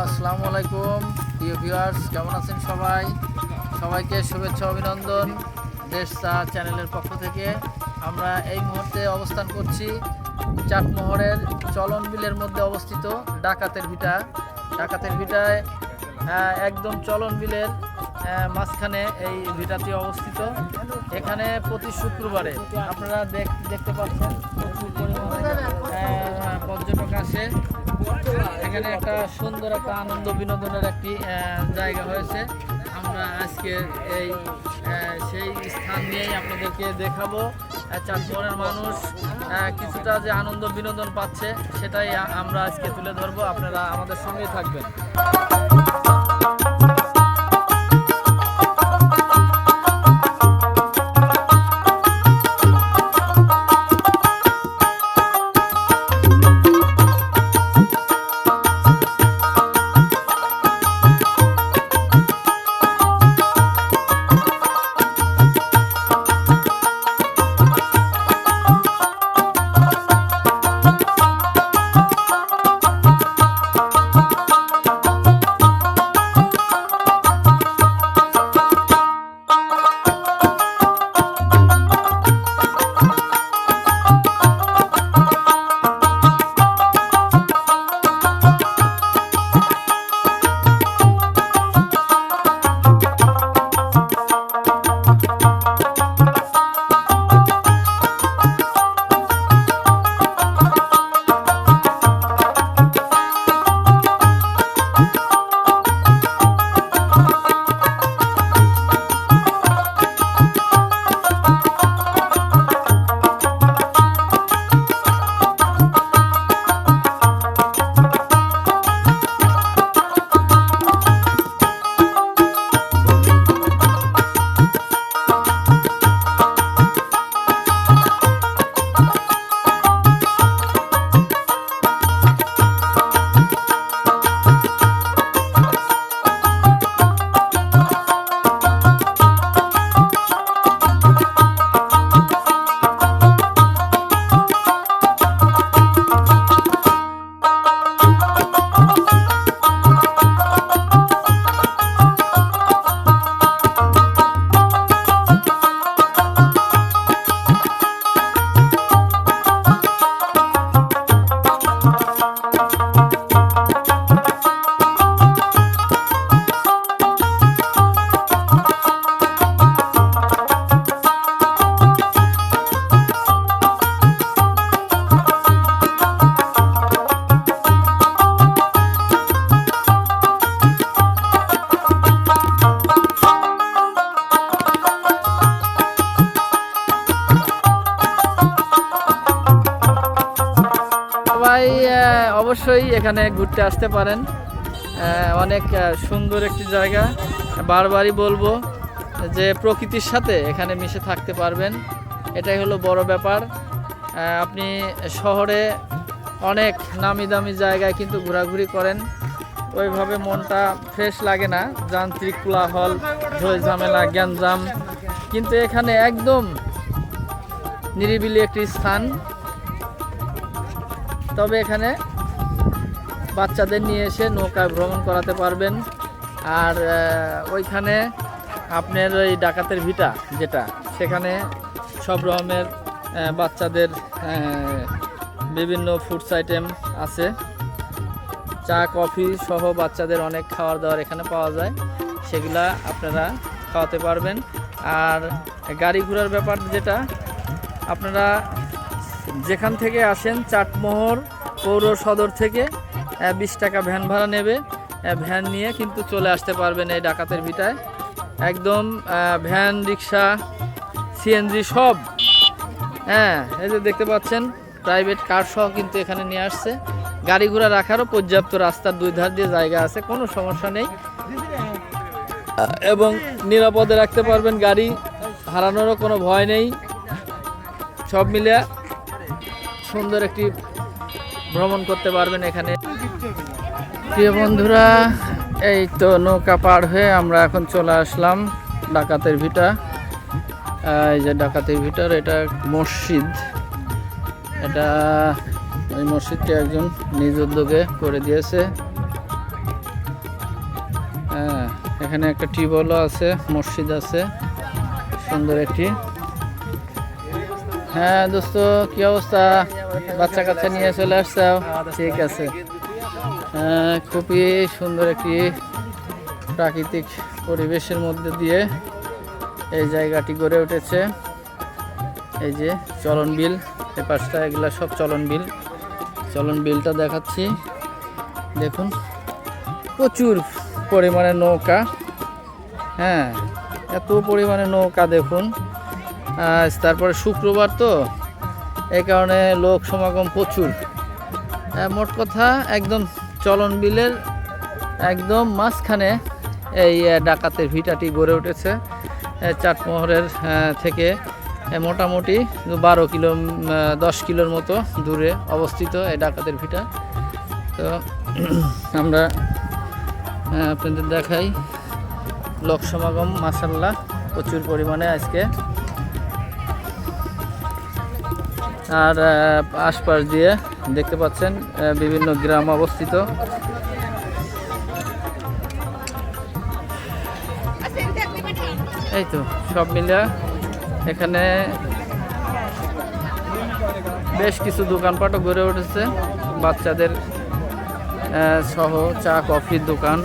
আসসালামু আলাইকুম প্রিয় ভিউয়ার্স, কেমন আছেন সবাই? সবাইকে শুভেচ্ছা অভিনন্দন দেশ চা চ্যানেলের পক্ষ থেকে। আমরা এই মুহূর্তে অবস্থান করছি চাটমোহরের চলন বিলের মধ্যে অবস্থিত ডাকাতের ভিটা। ডাকাতের ভিটায় একদম চলন বিলের মাঝখানে এই ভিটাটি অবস্থিত। এখানে প্রতি শুক্রবারে আপনারা দেখতে পাচ্ছেন প্রচুর পরিমাণে পর্যটক আসে। এখানে একটা সুন্দর একটা আনন্দ বিনোদনের একটি জায়গা হয়েছে। আমরা আজকে সেই স্থান নিয়েই আপনাদেরকে দেখাবো। চাটমোহরের মানুষ কিছুটা যে আনন্দ বিনোদন পাচ্ছে সেটাই আমরা আজকে তুলে ধরবো। আপনারা আমাদের সঙ্গেই থাকবেন। সবাই অবশ্যই এখানে ঘুরতে আসতে পারেন। অনেক সুন্দর একটি জায়গা। বারবারই বলবো যে প্রকৃতির সাথে এখানে মিশে থাকতে পারবেন, এটাই হলো বড় ব্যাপার। আপনি শহরে অনেক নামি দামি জায়গায় কিন্তু ঘোরাঘুরি করেন, ওইভাবে মনটা ফ্রেশ লাগে না, যান্ত্রিক কোলাহল, ঝই ঝামেলা, গ্যাঞ্জাম। কিন্তু এখানে একদম নিরিবিলি একটি স্থান। তবে এখানে বাচ্চাদের নিয়ে এসে নৌকায় ভ্রমণ করাতে পারবেন। আর ওইখানে আপনার ওই ডাকাতের ভিটা যেটা, সেখানে সব রকমের বাচ্চাদের বিভিন্ন ফুডস আইটেম আছে। চা কফি সহ বাচ্চাদের অনেক খাবার দাবার এখানে পাওয়া যায়, সেগুলা আপনারা খাওয়াতে পারবেন। আর গাড়ি ঘোড়ার ব্যাপার যেটা, আপনারা যেখান থেকে আসেন চাটমোহর পৌর সদর থেকে 20 টাকা ভ্যান ভাড়া নেবে। ভ্যান নিয়ে কিন্তু চলে আসতে পারবেন এই ডাকাতের ভিটায়। একদম ভ্যান, রিক্সা, সিএনজি সব, এই যে দেখতে পাচ্ছেন প্রাইভেট কার সহ কিন্তু এখানে নিয়ে আসছে। গাড়ি ঘোড়া রাখারও পর্যাপ্ত রাস্তার দুই ধার দিয়ে জায়গা আছে, কোনো সমস্যা নেই। এবং নিরাপদে রাখতে পারবেন, গাড়ি হারানোরও কোনো ভয় নেই। সব মিলে সুন্দর একটি ভ্রমণ করতে পারবেন এখানে। প্রিয় বন্ধুরা, এই তো নৌকা পার হয়ে আমরা এখন চলে আসলাম ডাকাতের ভিটা। এই যে ডাকাতের ভিটার এটা মসজিদ, এটা এই মসজিদটি একজন নিজ উদ্যোগে করে দিয়েছে। হ্যাঁ, এখানে একটা টিউবওয়েলও আছে, মসজিদ আছে সুন্দর একটি। হ্যাঁ দোস্ত, কি অবস্থা? বাচ্চা কাচ্চা নিয়ে চলে আসছো? ঠিক আছে। খুবই সুন্দর একটি প্রাকৃতিক পরিবেশের মধ্যে দিয়ে এই জায়গাটি গড়ে উঠেছে। এই যে চলন বিল, এই পাশটা এগুলা সব চলন বিল। চলন বিলটা দেখাচ্ছি, দেখুন প্রচুর পরিমাণে নৌকা। হ্যাঁ, এত পরিমাণে নৌকা দেখুন। তারপরে শুক্রবার তো, এই কারণে লোক সমাগম প্রচুর। মোট কথা একদম চলন বিলের একদম মাঝখানে এই ডাকাতের ভিটাটি গড়ে উঠেছে। চাটমোহরের থেকে মোটামুটি 10 কিলোর মতো দূরে অবস্থিত এই ডাকাতের ভিটা। তো আমরা আপনাদের দেখাই, লোক সমাগম মাশাআল্লাহ প্রচুর পরিমাণে আজকে। আর আশপাশ দিয়ে দেখতে পাচ্ছেন বিভিন্ন গ্রাম অবস্থিত। এই তো সব মিলে এখানে বেশ কিছু দোকানপাটও গড়ে উঠেছে, বাচ্চাদের সহ চা কফির দোকান।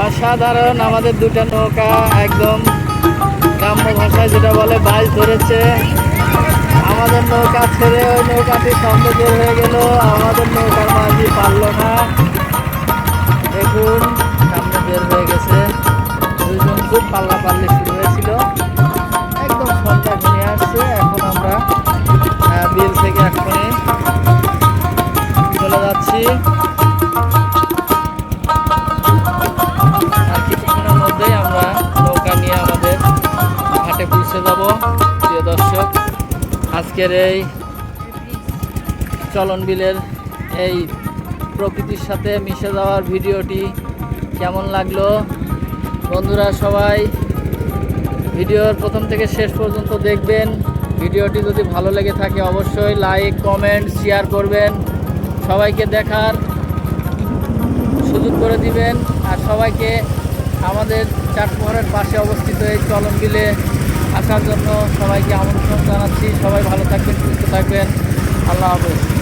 অসাধারণ, আমাদের দুটা নৌকা একদম গ্রাম্য ভাষায় যেটা বলে বাজ ধরেছে। আমাদের নৌকা ছেড়ে ওই নৌকাটি সামনে বের হয়ে গেল, আমাদের নৌকার মাঝি পারল না। দেখুন সামনে বের হয়ে গেছে, দুইজন খুব পাল্লাপাল্লি শুরু হয়েছিল, একদম সন্ধ্যা ঘনিয়ে আসছে। এখন আমরা বিল থেকে এখনই চলে যাচ্ছি। আমরা নৌকা নিয়ে আমাদের ঘাটে পৌঁছে যাব। প্রিয় দর্শক, আজকের এই চলন বিলের এই প্রকৃতির সাথে মিশে যাওয়ার ভিডিওটি কেমন লাগলো? বন্ধুরা সবাই ভিডিওর প্রথম থেকে শেষ পর্যন্ত দেখবেন। ভিডিওটি যদি ভালো লেগে থাকে অবশ্যই লাইক, কমেন্ট, শেয়ার করবেন, সবাইকে দেখার সুযোগ করে দিবেন। আর সবাইকে আমাদের চাটমোহরের পাশে অবস্থিত এই চলন বিলে আসার জন্য সবাইকে আমন্ত্রণ জানাচ্ছি। সবাই ভালো থাকবেন, সুস্থ থাকবেন। আল্লাহ হাফেজ।